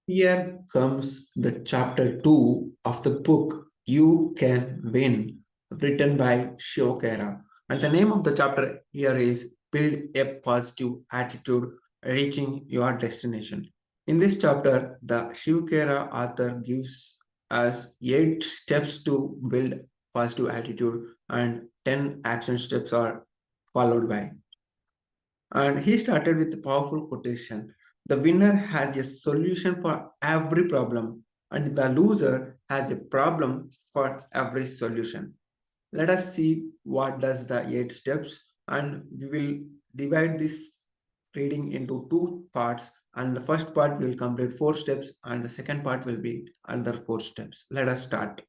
Here comes the chapter 2 of the book You Can Win, written by Shiv Khera. And the name of the chapter here is Build a Positive Attitude, Reaching Your Destination. In this chapter, the Shiv Khera author gives us 8 steps to build positive attitude and 10 action steps are followed by. And he started with a powerful quotation. The winner has a solution for every problem, and the loser has a problem for every solution. Let us see what does the 8 steps, and we will divide this reading into two parts. And the first part will complete 4 steps, and the second part will be another 4 steps. Let us start.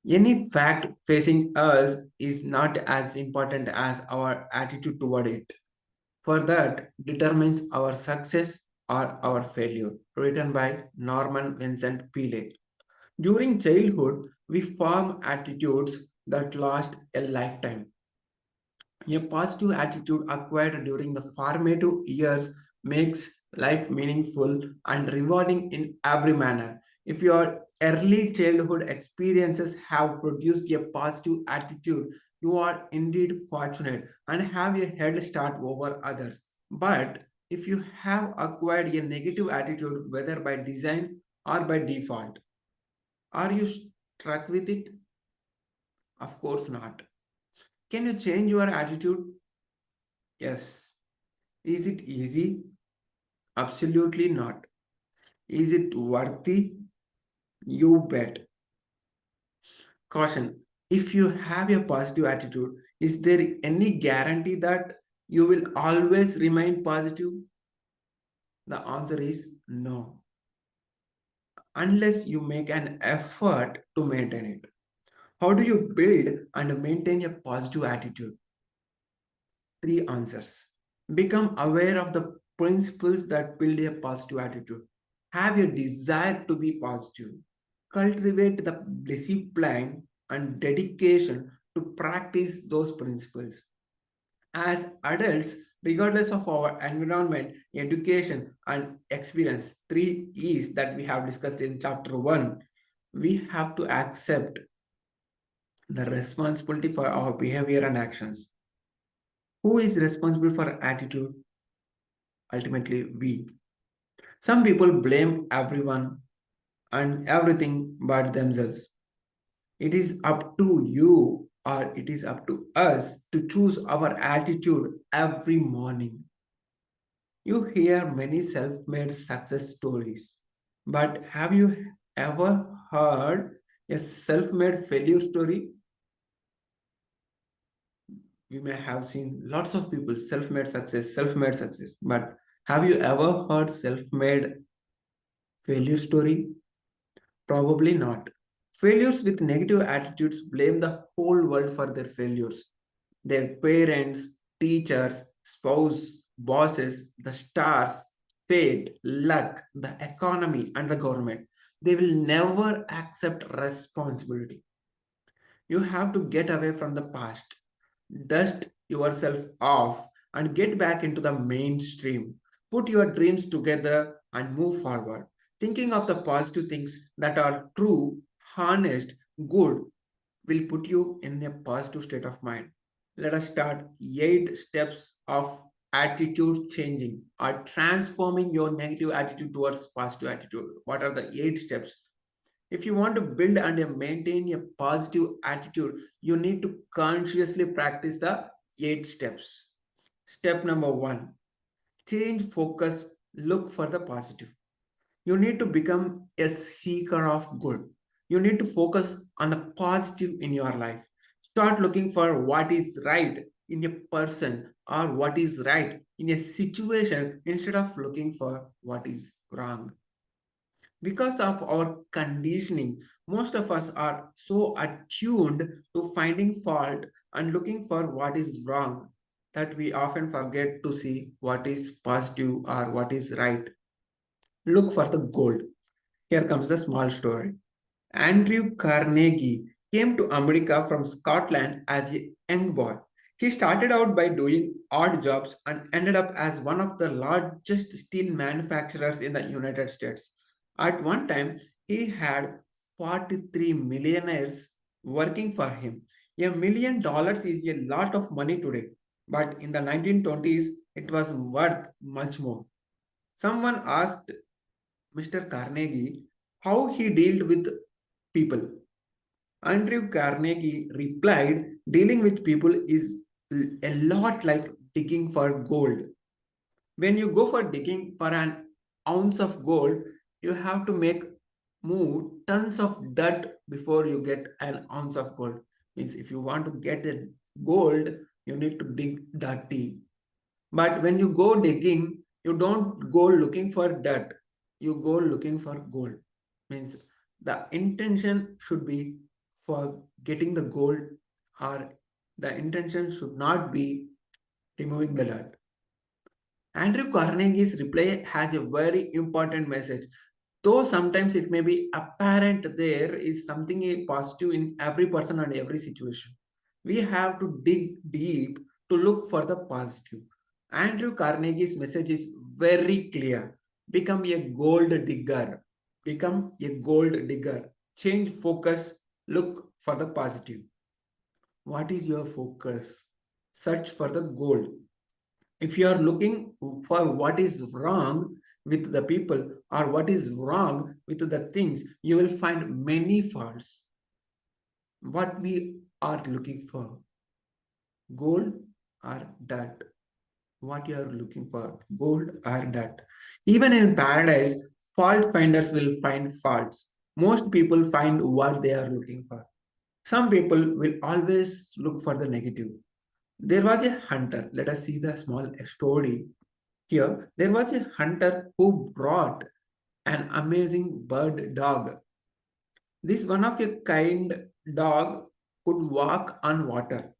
Any fact facing us is not as important as our attitude toward it. For that determines our success or our failure. Written by Norman Vincent Peale. During childhood, we form attitudes that last a lifetime. A positive attitude acquired during the formative years makes life meaningful and rewarding in every manner. If your early childhood experiences have produced a positive attitude, you are indeed fortunate and have a head start over others. But if you have acquired a negative attitude, whether by design or by default, are you struck with it? Of course not. Can you change your attitude? Yes. Is it easy? Absolutely not. Is it worthy? You bet. Caution. If you have a positive attitude, is there any guarantee that you will always remain positive? The answer is no, unless you make an effort to maintain it. How do you build and maintain a positive attitude? Three answers. Become aware of the principles that build a positive attitude. Have a desire to be positive. Cultivate the discipline and dedication to practice those principles. As adults, regardless of our environment, education, and experience, 3 E's that we have discussed in chapter 1, we have to accept the responsibility for our behavior and actions. Who is responsible for attitude? Ultimately, we. Some people blame everyone and everything but themselves. It is up to you or it is up to us to choose our attitude every morning. You hear many self made success stories, but have you ever heard a self made failure story? You may have seen lots of people self made success, but have you ever heard self made failure story? Probably not. Failures with negative attitudes blame the whole world for their failures. Their parents, teachers, spouse, bosses, the stars, fate, luck, the economy, and the government. They will never accept responsibility. You have to get away from the past, dust yourself off, and get back into the mainstream. Put your dreams together and move forward. Thinking of the positive things that are true, honest, good will put you in a positive state of mind. Let us start 8 steps of attitude changing or transforming your negative attitude towards positive attitude. What are the 8 steps? If you want to build and maintain a positive attitude, you need to consciously practice the 8 steps. Step number 1, change focus, look for the positive. You need to become a seeker of good. You need to focus on the positive in your life. Start looking for what is right in a person or what is right in a situation instead of looking for what is wrong. Because of our conditioning, most of us are so attuned to finding fault and looking for what is wrong that we often forget to see what is positive or what is right. Look for the gold. Here comes the small story. Andrew Carnegie came to America from Scotland as a young boy. He started out by doing odd jobs and ended up as one of the largest steel manufacturers in the United States. At one time, he had 43 millionaires working for him. $1 million is a lot of money today, but in the 1920s, it was worth much more. Someone asked Mr. Carnegie how he dealt with people. Andrew Carnegie replied, dealing with people is a lot like digging for gold. When you go for digging for an ounce of gold, you have to move tons of dirt before you get an ounce of gold. Means if you want to get a gold, you need to dig dirty. But when you go digging, you don't go looking for dirt. You go looking for gold. Means the intention should be for getting the gold, or the intention should not be removing the dirt. Andrew Carnegie's reply has a very important message. Though sometimes it may be apparent there is something positive in every person and every situation, we have to dig deep to look for the positive. Andrew Carnegie's message is very clear. Become a gold digger. Become a gold digger. Change focus. Look for the positive. What is your focus? Search for the gold. If you are looking for what is wrong with the people or what is wrong with the things, you will find many faults. What we are looking for, gold or dirt? What you are looking for, gold or dirt? Even in paradise, fault finders will find faults. Most people find what they are looking for. Some people will always look for the negative. There was a hunter. Let us see the small story. Here, there was a hunter who brought an amazing bird dog. This one of a kind dog could walk on water,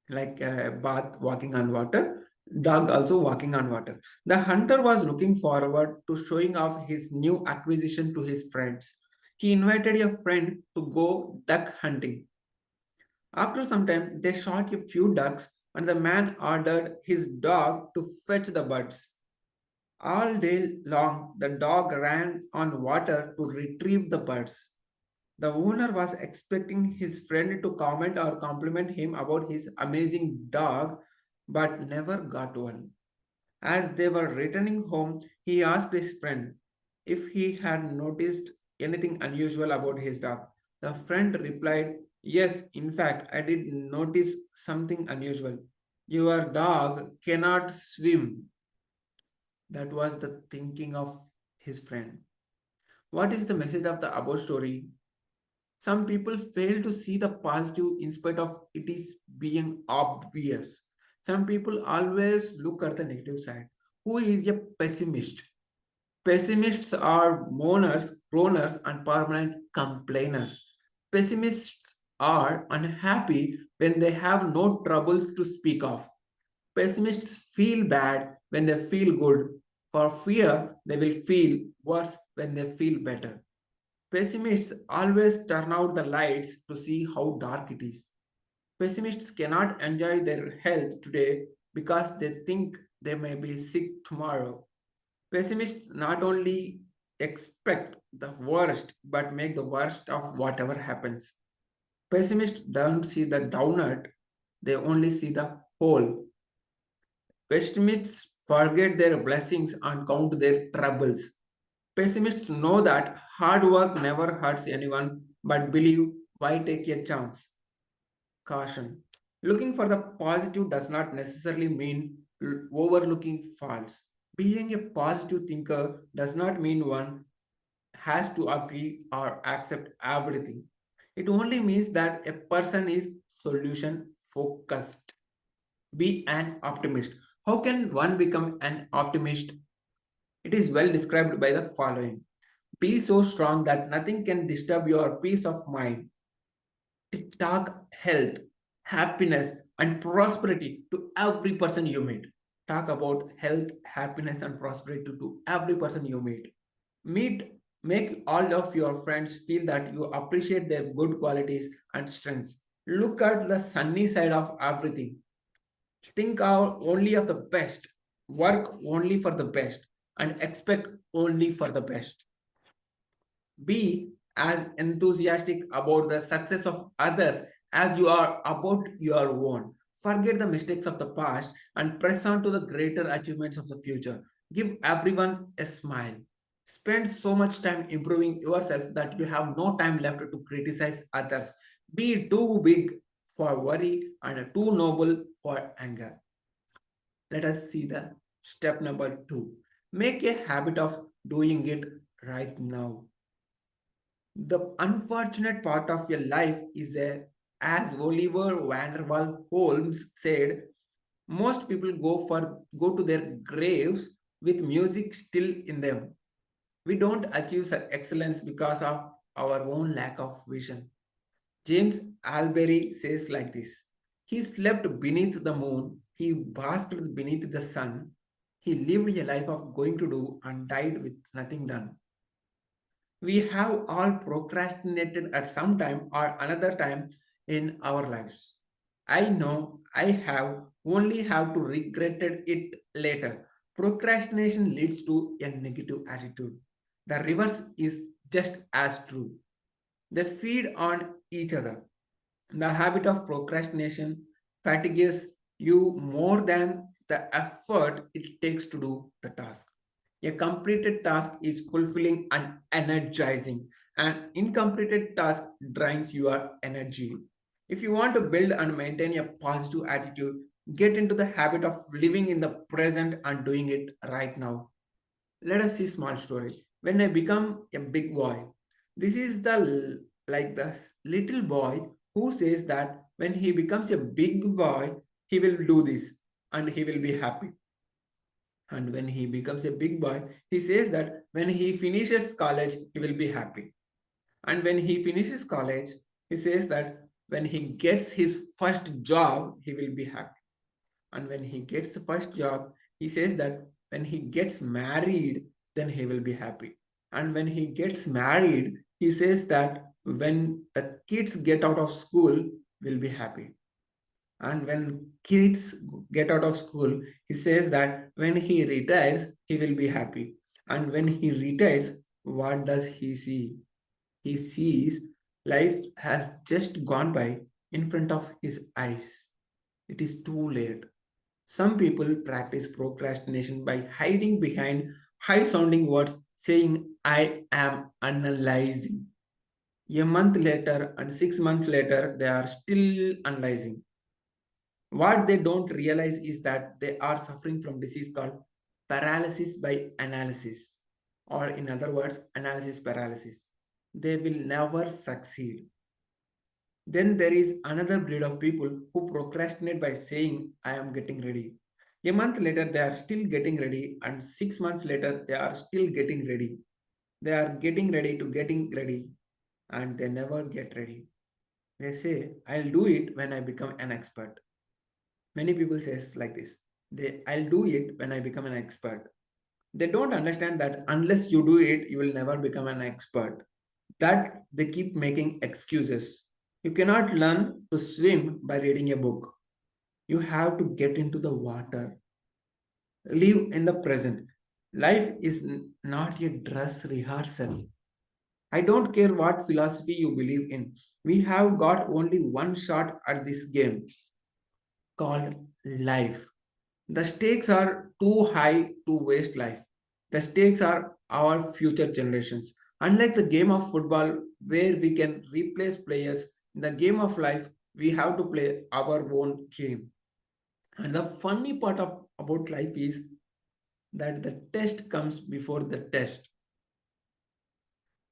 like a bath walking on water, dog also walking on water. The hunter was looking forward to showing off his new acquisition to his friends. He invited a friend to go duck hunting. After some time, they shot a few ducks and the man ordered his dog to fetch the birds. All day long, the dog ran on water to retrieve the birds. The owner was expecting his friend to comment or compliment him about his amazing dog, but never got one. As they were returning home, he asked his friend if he had noticed anything unusual about his dog. The friend replied, "Yes, in fact, I did notice something unusual. Your dog cannot swim." That was the thinking of his friend. What is the message of the above story? Some people fail to see the positive in spite of it is being obvious. Some people always look at the negative side. Who is a pessimist? Pessimists are mourners, groaners, and permanent complainers. Pessimists are unhappy when they have no troubles to speak of. Pessimists feel bad when they feel good. For fear, they will feel worse when they feel better. Pessimists always turn out the lights to see how dark it is. Pessimists cannot enjoy their health today because they think they may be sick tomorrow. Pessimists not only expect the worst but make the worst of whatever happens. Pessimists don't see the donut, they only see the hole. Pessimists forget their blessings and count their troubles. Pessimists know that hard work never hurts anyone, but believe, why take a chance? Caution. Looking for the positive does not necessarily mean overlooking faults. Being a positive thinker does not mean one has to agree or accept everything. It only means that a person is solution focused. Be an optimist. How can one become an optimist? It is well described by the following: be so strong that nothing can disturb your peace of mind. Talk health, happiness, and prosperity to every person you meet. Talk about health, happiness, and prosperity to every person you meet. Meet, make all of your friends feel that you appreciate their good qualities and strengths. Look at the sunny side of everything. Think out only of the best, work only for the best, and expect only for the best. Be as enthusiastic about the success of others as you are about your own. Forget the mistakes of the past and press on to the greater achievements of the future. Give everyone a smile. Spend so much time improving yourself that you have no time left to criticize others. Be too big for worry and too noble for anger. Let us see the step number 2. Make a habit of doing it right now. The unfortunate part of your life is as Oliver Vanderwall Holmes said, most people go to their graves with music still in them. We don't achieve excellence because of our own lack of vision. James Albury says like this: he slept beneath the moon, he basked beneath the sun, he lived a life of going to do and died with nothing done. We have all procrastinated at some time or another time in our lives. I know I have only have to regretted it later. Procrastination leads to a negative attitude. The reverse is just as true. They feed on each other. The habit of procrastination fatigues you more than the effort it takes to do the task. A completed task is fulfilling and energizing. An incompleted task drains your energy. If you want to build and maintain a positive attitude, get into the habit of living in the present and doing it right now. Let us see small story. When I become a big boy, this is the little boy who says that when he becomes a big boy, he will do this and he will be happy. And when he becomes a big boy, he says that when he finishes college, he will be happy. And when he finishes college, he says that when he gets his first job, he will be happy. And when he gets the first job, he says that when he gets married, then he will be happy. And when he gets married, he says that when the kids get out of school, will be happy. And when kids get out of school, he says that when he retires, he will be happy. And when he retires, what does he see? He sees life has just gone by in front of his eyes. It is too late. Some people practice procrastination by hiding behind high sounding words saying, I am analyzing. A month later and 6 months later, they are still analyzing. What they don't realize is that they are suffering from disease called paralysis by analysis, or in other words, analysis paralysis. They will never succeed. Then there is another breed of people who procrastinate by saying, I am getting ready. A month later, they are still getting ready, and 6 months later, they are still getting ready. They are getting ready to getting ready, and they never get ready. They say, I'll do it when I become an expert. Many people says like this. I'll do it when I become an expert. They don't understand that unless you do it, you will never become an expert. That they keep making excuses. You cannot learn to swim by reading a book. You have to get into the water. Live in the present. Life is not a dress rehearsal. I don't care what philosophy you believe in. We have got only one shot at this game called life. The stakes are too high to waste life. The stakes are our future generations. Unlike the game of football, where we can replace players, in the game of life, we have to play our own game. And the funny part about life is that the test comes before the test.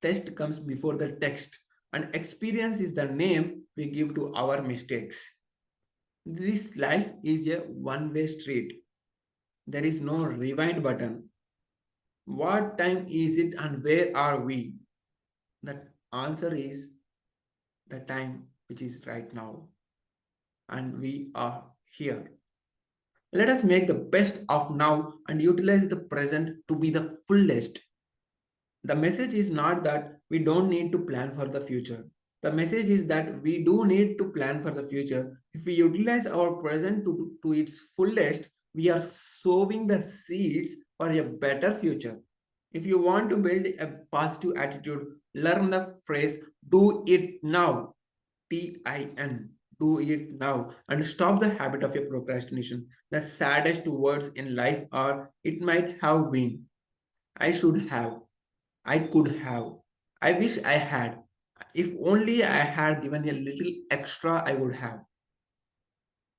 Test comes before the text. And experience is the name we give to our mistakes. This life is a one-way street. There is no rewind button. What time is it and where are we? The answer is the time which is right now. And we are here. Let us make the best of now and utilize the present to be the fullest. The message is not that we don't need to plan for the future. The message is that we do need to plan for the future. If we utilize our present to its fullest, we are sowing the seeds for a better future. If you want to build a positive attitude, learn the phrase do it now. TIN. Do it now and stop the habit of your procrastination. The saddest words in life are it might have been, I should have, I could have, I wish I had. If only I had given a little extra, I would have.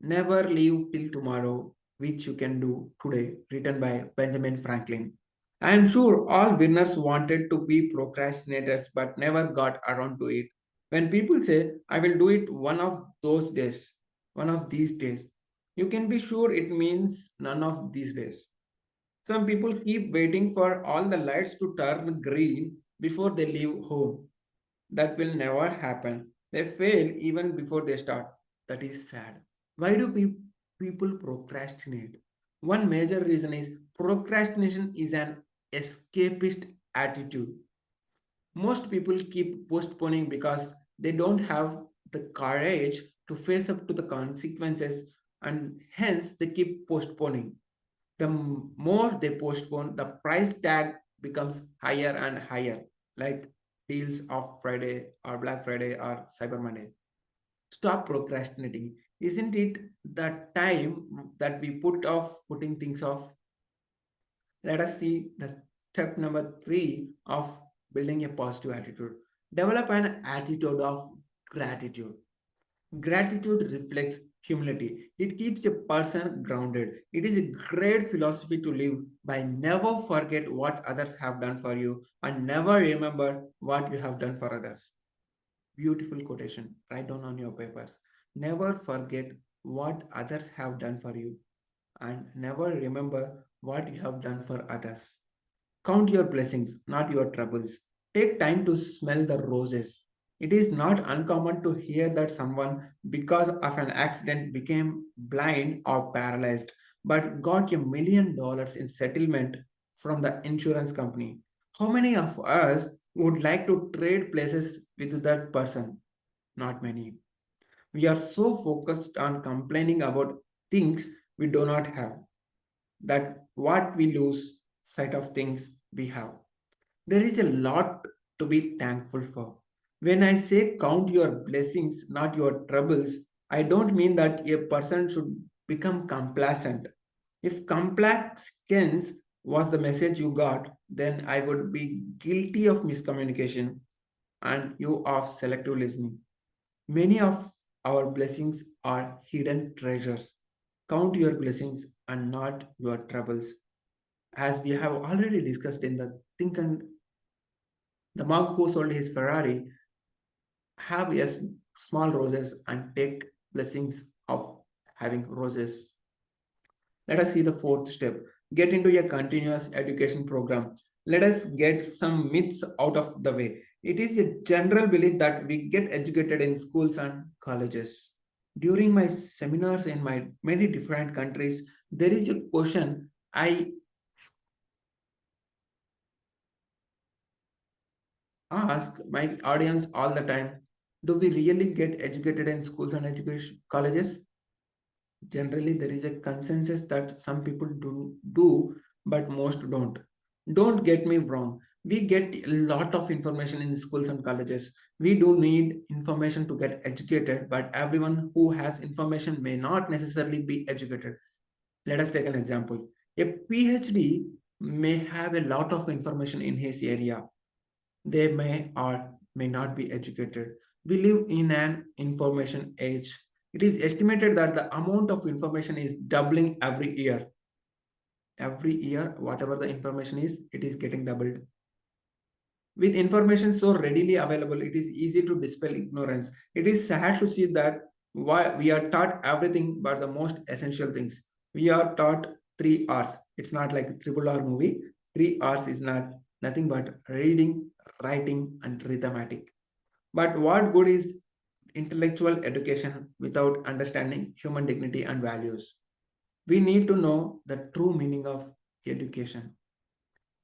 Never leave till tomorrow, which you can do today, written by Benjamin Franklin. I am sure all winners wanted to be procrastinators but never got around to it. When people say, I will do it one of those days, one of these days, you can be sure it means none of these days. Some people keep waiting for all the lights to turn green before they leave home. That will never happen. They fail even before they start. That is sad. Why do people procrastinate? One major reason is procrastination is an escapist attitude. Most people keep postponing because they don't have the courage to face up to the consequences and hence they keep postponing. The more they postpone, the price tag becomes higher and higher, like deals of Friday or Black Friday or Cyber Monday. Stop procrastinating. Isn't it the time that we put off putting things off? Let us see the step number three of building a positive attitude. Develop an attitude of gratitude. Gratitude reflects humility. It keeps a person grounded. It is a great philosophy to live by. Never forget what others have done for you and never remember what you have done for others. Beautiful quotation. Write down on your papers. Never forget what others have done for you and never remember what you have done for others. Count your blessings, not your troubles. Take time to smell the roses. It is not uncommon to hear that someone, because of an accident, became blind or paralyzed, but got $1 million in settlement from the insurance company. How many of us would like to trade places with that person? Not many. We are so focused on complaining about things we do not have that what we lose sight of things we have. There is a lot to be thankful for. When I say count your blessings, not your troubles, I don't mean that a person should become complacent. If complacence was the message you got, then I would be guilty of miscommunication and you of selective listening. Many of our blessings are hidden treasures. Count your blessings and not your troubles. As we have already discussed in the Think and the monk who sold his Ferrari have a small roses and take blessings of having roses. Let us see the fourth step. Get into a continuous education program. Let us get some myths out of the way. It is a general belief that we get educated in schools and colleges. During my seminars in my many different countries, there is a question I ask my audience all the time. Do we really get educated in schools and education colleges? Generally there is a consensus that some people do but most don't get me wrong, we get a lot of information in schools and colleges. We do need information to get educated, but everyone who has information may not necessarily be educated. Let us take an example. A PhD may have a lot of information in his area. They may or may not be educated. We live in an information age. It is estimated that the amount of information is doubling every year. Every year, whatever the information is, it is getting doubled. With information so readily available, it is easy to dispel ignorance. It is sad to see that why we are taught everything but the most essential things. We are taught 3 R's. It's not like triple R movie. 3 R's is not nothing but reading, writing, and arithmetic. But what good is intellectual education without understanding human dignity and values? We need to know the true meaning of education.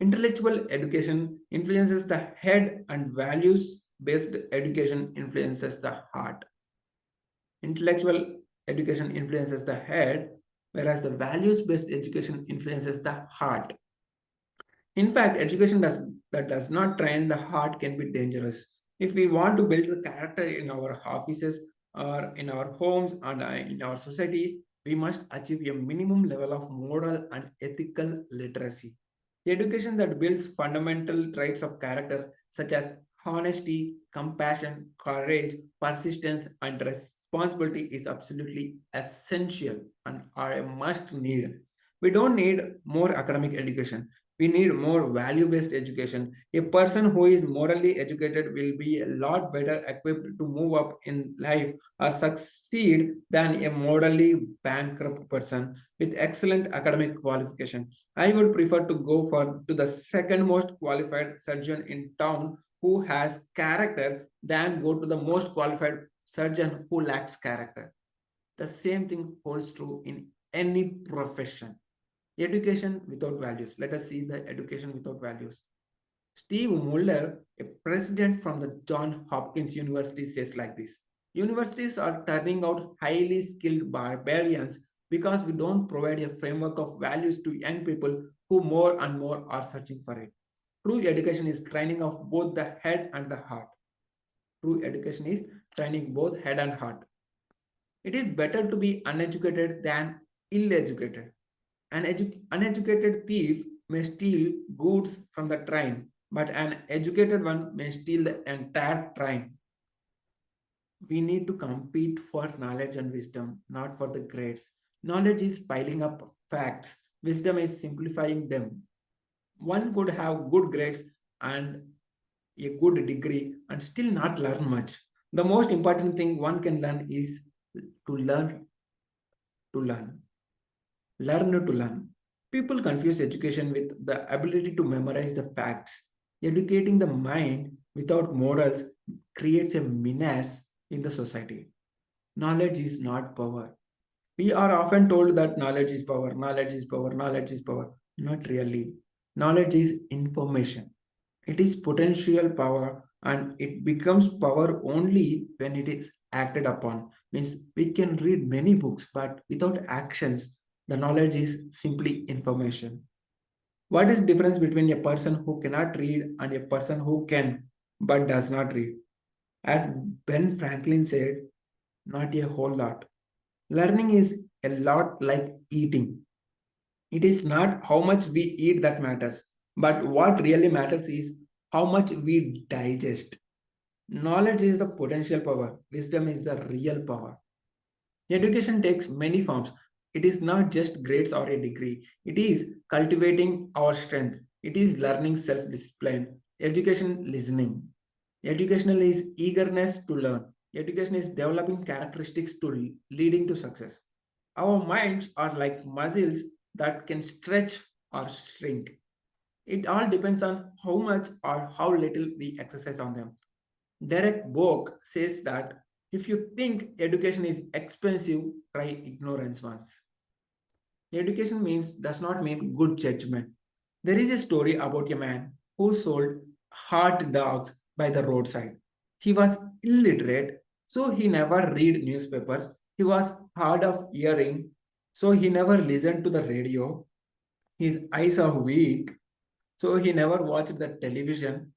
Intellectual education influences the head and values based education influences the heart. Intellectual education influences the head, whereas the values based education influences the heart. In fact, education that does not train the heart can be dangerous. If we want to build the character in our offices or in our homes and in our society, we must achieve a minimum level of moral and ethical literacy. Education that builds fundamental traits of character such as honesty, compassion, courage, persistence, and responsibility is absolutely essential and are a must need. We don't need more academic education. We need more value based education. A person who is morally educated will be a lot better equipped to move up in life or succeed than a morally bankrupt person with excellent academic qualification. I would prefer to go for to the second most qualified surgeon in town who has character than go to the most qualified surgeon who lacks character. The same thing holds true in any profession. Education without values. Let us see the education without values. Steve Muller, a president from the Johns Hopkins University, says like this: universities are turning out highly skilled barbarians because we don't provide a framework of values to young people who more and more are searching for it. True education is training of both the head and the heart. True education is training both head and heart. It is better to be uneducated than ill-educated. An uneducated thief may steal goods from the train, but an educated one may steal the entire train. We need to compete for knowledge and wisdom, not for the grades. Knowledge is piling up facts, wisdom is simplifying them. One could have good grades and a good degree and still not learn much. The most important thing one can learn is to learn to learn. Learn to learn. People confuse education with the ability to memorize the facts. Educating the mind without morals creates a menace in the society. Knowledge is not power. We are often told that knowledge is power, knowledge is power, knowledge is power. Not really. Knowledge is information. It is potential power and it becomes power only when it is acted upon. Means we can read many books, but without actions, the knowledge is simply information. What is difference between a person who cannot read and a person who can but does not read? As Ben Franklin said, not a whole lot. Learning is a lot like eating. It is not how much we eat that matters, but what really matters is how much we digest. Knowledge is the potential power, wisdom is the real power. Education takes many forms. It is not just grades or a degree, it is cultivating our strength, it is learning self discipline, education listening. Educational is eagerness to learn. Education is developing characteristics to leading to success. Our minds are like muscles that can stretch or shrink. It all depends on how much or how little we exercise on them. Derek Boak says that if you think education is expensive, try ignorance once. Education means does not mean good judgment. There is a story about a man who sold hot dogs by the roadside. He was illiterate, so he never read newspapers. He was hard of hearing, so he never listened to the radio. His eyes are weak, so he never watched the television.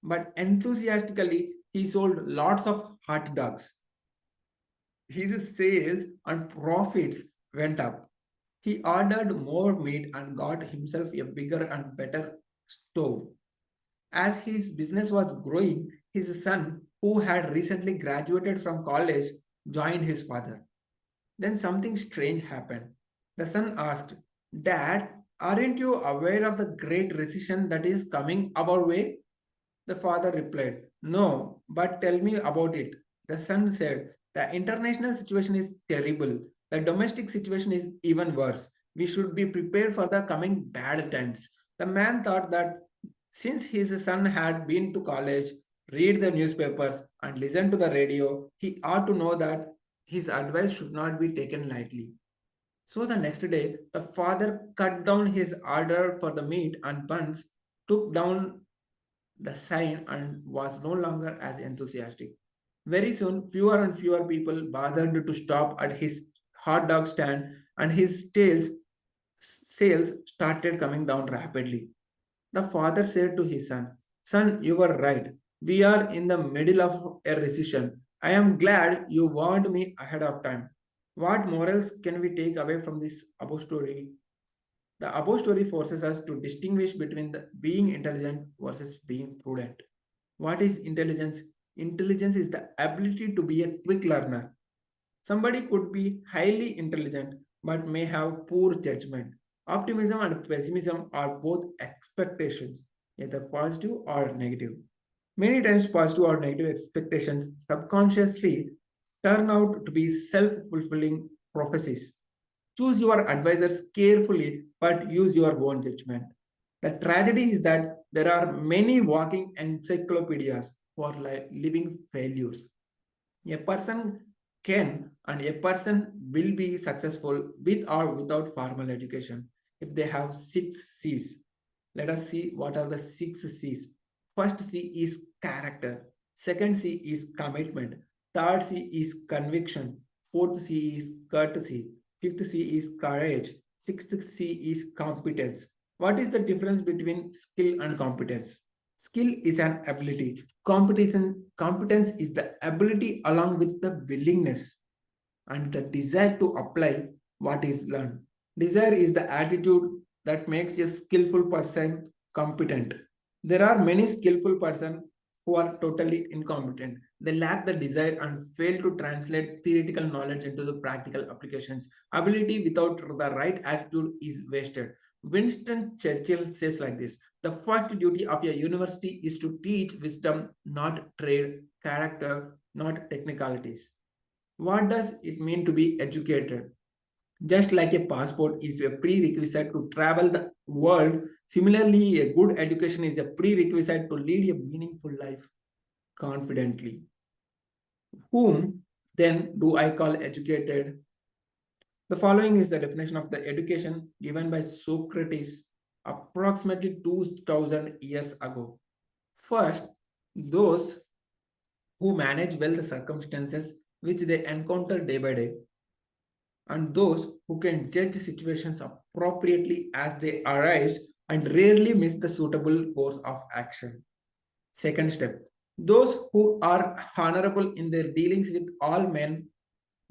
But enthusiastically, he sold lots of hot dogs. His sales and profits went up. He ordered more meat and got himself a bigger and better stove. As his business was growing, his son, who had recently graduated from college, joined his father. Then something strange happened. The son asked, Dad, aren't you aware of the great recession that is coming our way? The father replied, No, but tell me about it. The son said, The international situation is terrible. The domestic situation is even worse. We should be prepared for the coming bad times. The man thought that since his son had been to college, read the newspapers, and listen to the radio, he ought to know that his advice should not be taken lightly. So the next day, the father cut down his order for the meat and buns, took down the sign and was no longer as enthusiastic. Very soon, fewer and fewer people bothered to stop at his hot dog stand, and his sales started coming down rapidly. The father said to his son, "Son, you were right. We are in the middle of a recession. I am glad you warned me ahead of time." What morals can we take away from this above story? The above story forces us to distinguish between being intelligent versus being prudent. What is intelligence? Intelligence is the ability to be a quick learner. Somebody could be highly intelligent but may have poor judgment. Optimism and pessimism are both expectations, either positive or negative. Many times, positive or negative expectations subconsciously turn out to be self fulfilling prophecies. Choose your advisors carefully, but use your own judgment. The tragedy is that there are many walking encyclopedias for living failures. A person can and a person will be successful with or without formal education if they have 6 C's. Let us see what are the 6 C's. First C is character. Second C is commitment. Third C is conviction. Fourth C is courtesy. Fifth C is courage. Sixth C is competence. What is the difference between skill and competence? Skill is an ability. Competence is the ability along with the willingness and the desire to apply what is learned. Desire is the attitude that makes a skillful person competent. There are many skillful persons who are totally incompetent. They lack the desire and fail to translate theoretical knowledge into the practical applications. Ability without the right attitude is wasted. Winston Churchill says like this: the first duty of a university is to teach wisdom, not trade, character, not technicalities. What does it mean to be educated? Just like a passport is a prerequisite to travel the world, similarly, a good education is a prerequisite to lead a meaningful life confidently. Whom then do I call educated? The following is the definition of the education given by Socrates approximately 2000 years ago. First, those who manage well the circumstances which they encounter day by day, and those who can judge situations appropriately as they arise and rarely miss the suitable course of action. Second step, those who are honorable in their dealings with all men,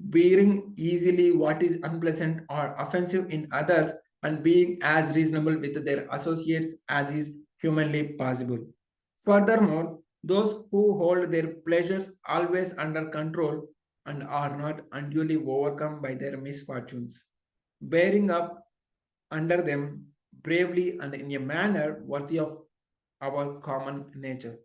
bearing easily what is unpleasant or offensive in others, and being as reasonable with their associates as is humanly possible. Furthermore, those who hold their pleasures always under control and are not unduly overcome by their misfortunes, bearing up under them bravely and in a manner worthy of our common nature.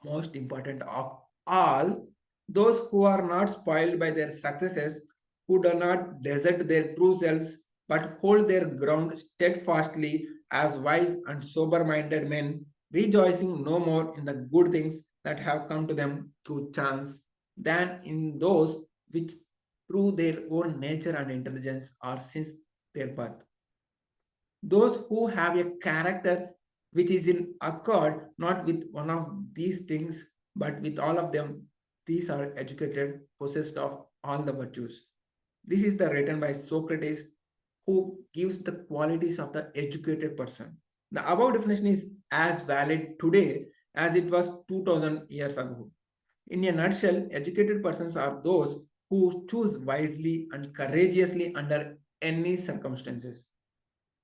Most important of all, those who are not spoiled by their successes, who do not desert their true selves, but hold their ground steadfastly as wise and sober minded men, rejoicing no more in the good things that have come to them through chance than in those which through their own nature and intelligence are since their birth. Those who have a character which is in accord not with one of these things but with all of them, these are educated, possessed of all the virtues. This is the written by Socrates, who gives the qualities of the educated person. The above definition is as valid today as it was 2000 years ago. In a nutshell, educated persons are those who choose wisely and courageously under any circumstances.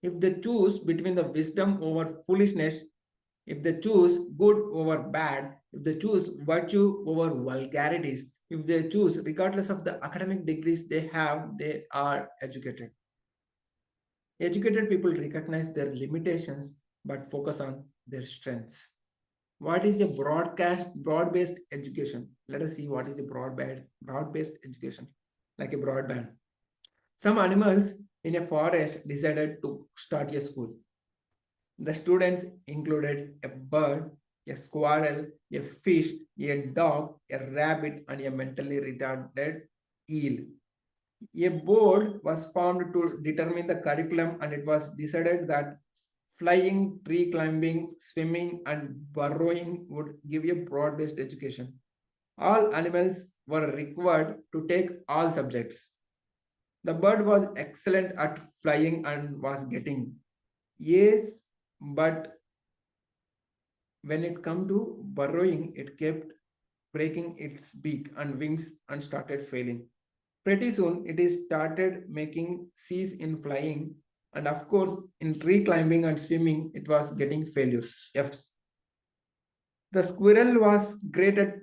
If they choose between the wisdom over foolishness, if they choose good over bad, if they choose virtue over vulgarities, if they choose regardless of the academic degrees they have, they are educated. Educated people recognize their limitations but focus on their strengths. What is a broad-based education? Let us see what is a broad-based education, like a broadband. Some animals in a forest decided to start a school. The students included a bird, a squirrel, a fish, a dog, a rabbit, and a mentally retarded eel. A board was formed to determine the curriculum, and it was decided that Flying, tree climbing, swimming, and burrowing would give a broad based education. All animals were required to take all subjects. The bird was excellent at flying and was getting yes, but when it come to burrowing, it kept breaking its beak and wings and started failing. Pretty soon, it is started making C's in flying, and of course, in tree climbing and swimming, it was getting failures, F's. The squirrel was great at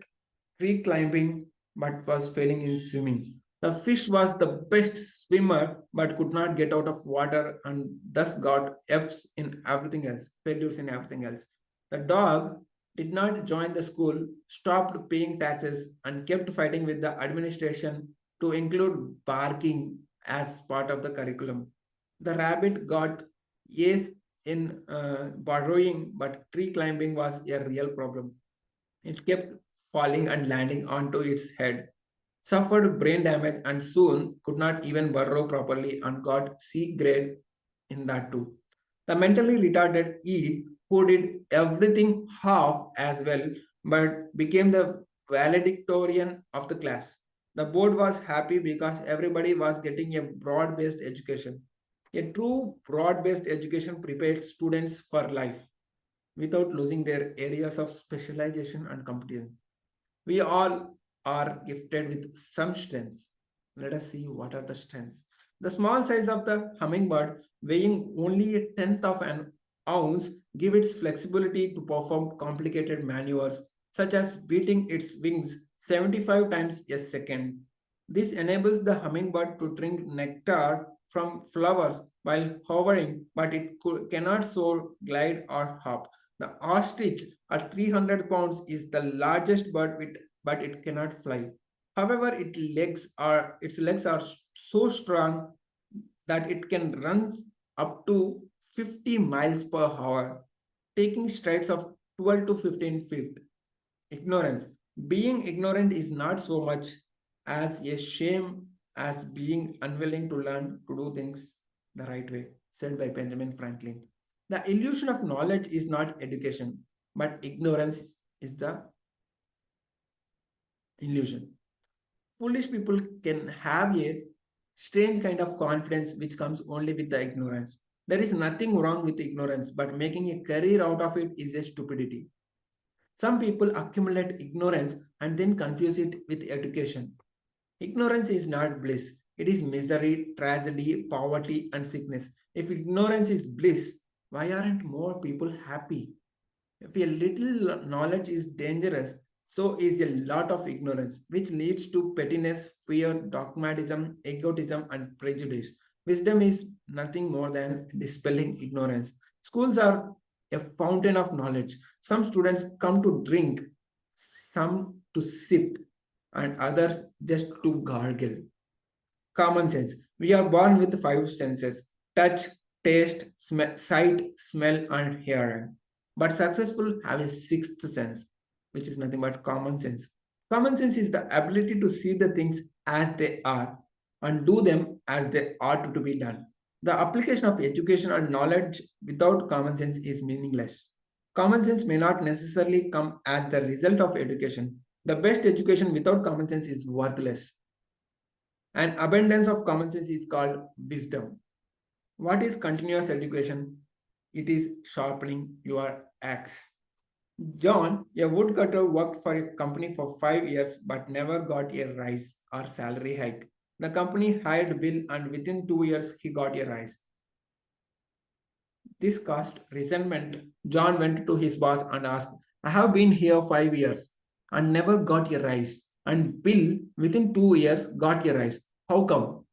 tree climbing but was failing in swimming. The fish was the best swimmer but could not get out of water and thus got F's in everything else, failures in everything else. The dog did not join the school, stopped paying taxes, and kept fighting with the administration to include barking as part of the curriculum. The rabbit got A's in burrowing, but tree climbing was a real problem. It kept falling and landing onto its head, suffered brain damage, and soon could not even burrow properly and got C grade in that too. The mentally retarded Eve, who did everything half as well but became the valedictorian of the class. The board was happy because everybody was getting a broad based education. A true broad based education prepares students for life without losing their areas of specialization and competence. We all are gifted with some strengths. Let us see what are the strengths. The small size of the hummingbird, weighing only a tenth of an ounce, give its flexibility to perform complicated maneuvers such as beating its wings 75 times a second. This enables the hummingbird to drink nectar from flowers while hovering, but it cannot soar, glide, or hop. The ostrich at 300 pounds is the largest bird but it cannot fly. However, its legs are so strong that it can run up to 50 miles per hour, taking strides of 12 to 15 feet. Ignorance. Being ignorant is not so much as a shame as being unwilling to learn to do things the right way, said by Benjamin Franklin. The illusion of knowledge is not education, but ignorance is the illusion. Foolish people can have a strange kind of confidence which comes only with the ignorance. There is nothing wrong with ignorance, but making a career out of it is a stupidity. Some people accumulate ignorance and then confuse it with education. Ignorance is not bliss, it is misery, tragedy, poverty, and sickness. If ignorance is bliss, why aren't more people happy? If a little knowledge is dangerous, so is a lot of ignorance, which leads to pettiness, fear, dogmatism, egotism, and prejudice. Wisdom is nothing more than dispelling ignorance. Schools are a fountain of knowledge. Some students come to drink, some to sip, and others just to gargle. Common sense. We are born with five senses: touch, taste, sight, smell, and hearing. But successful have a sixth sense, which is nothing but common sense. Common sense is the ability to see the things as they are and do them as they ought to be done. The application of education and knowledge without common sense is meaningless. Common sense may not necessarily come as the result of education. The best education without common sense is worthless. An abundance of common sense is called wisdom. What is continuous education? It is sharpening your axe. John, a woodcutter, worked for a company for 5 years but never got a rise or salary hike. The company hired Bill, and within 2 years, he got a rise. This caused resentment. John went to his boss and asked, I have been here 5 years and never got a rise. And Bill, within 2 years, got a rise. How come?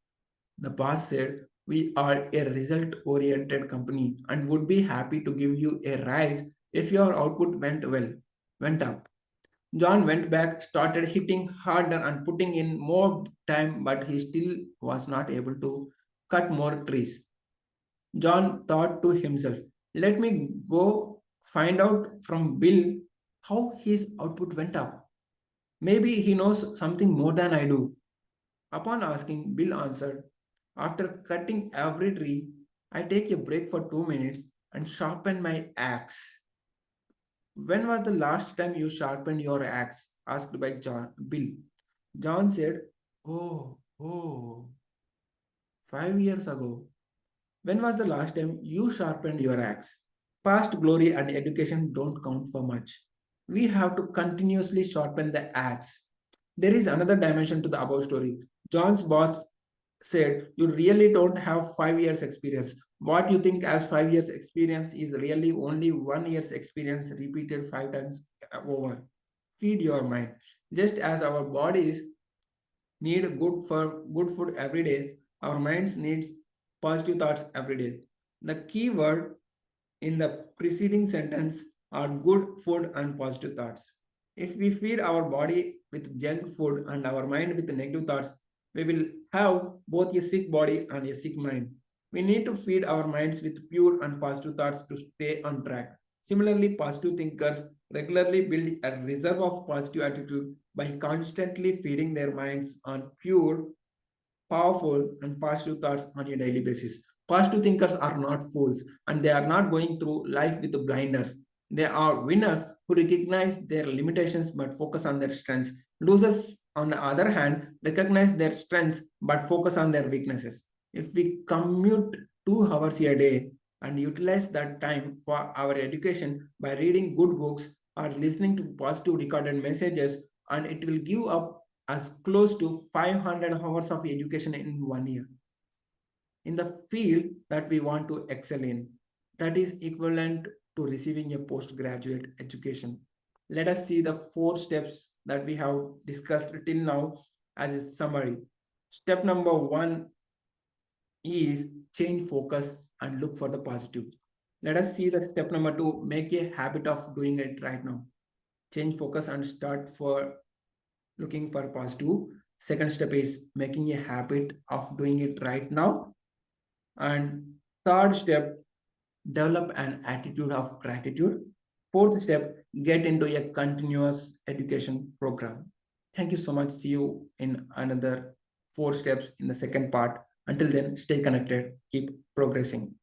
The boss said, we are a result oriented company and would be happy to give you a rise if your output went up. John went back, started hitting harder and putting in more time, but he still was not able to cut more trees. John thought to himself, let me go find out from Bill how his output went up. Maybe he knows something more than I do. Upon asking, Bill answered, after cutting every tree, I take a break for 2 minutes and sharpen my axe. When was the last time you sharpened your axe? Asked by Bill. John said, Oh, 5 years ago. When was the last time you sharpened your axe? Past glory and education don't count for much. We have to continuously sharpen the axe. There is another dimension to the above story. John's boss said, You really don't have 5 years experience. What you think as 5 years experience is really only 1 year's experience repeated 5 times over. Feed your mind. Just as our bodies need good food every day, our minds needs positive thoughts every day. The key word in the preceding sentence are good food and positive thoughts. If we feed our body with junk food and our mind with negative thoughts, we will have both a sick body and a sick mind. We need to feed our minds with pure and positive thoughts to stay on track. Similarly, positive thinkers regularly build a reserve of positive attitude by constantly feeding their minds on pure, powerful, and positive thoughts on a daily basis. Positive thinkers are not fools and they are not going through life with blinders. They are winners who recognize their limitations but focus on their strengths. Losers, on the other hand, recognize their strengths but focus on their weaknesses. If we commute 2 hours a day and utilize that time for our education by reading good books or listening to positive recorded messages, and it will give up as close to 500 hours of education in 1 year in the field that we want to excel in. That is equivalent to receiving a postgraduate education. Let us see the 4 steps that we have discussed till now as a summary. Step number 1 is change focus and look for the positive. Let us see the step number 2, make a habit of doing it right now. Change focus and start for looking for positive. Second step is making a habit of doing it right now. And third step, develop an attitude of gratitude. Fourth step, get into a continuous education program. Thank you so much. See you in another 4 steps in the second part. Until then, stay connected, keep progressing.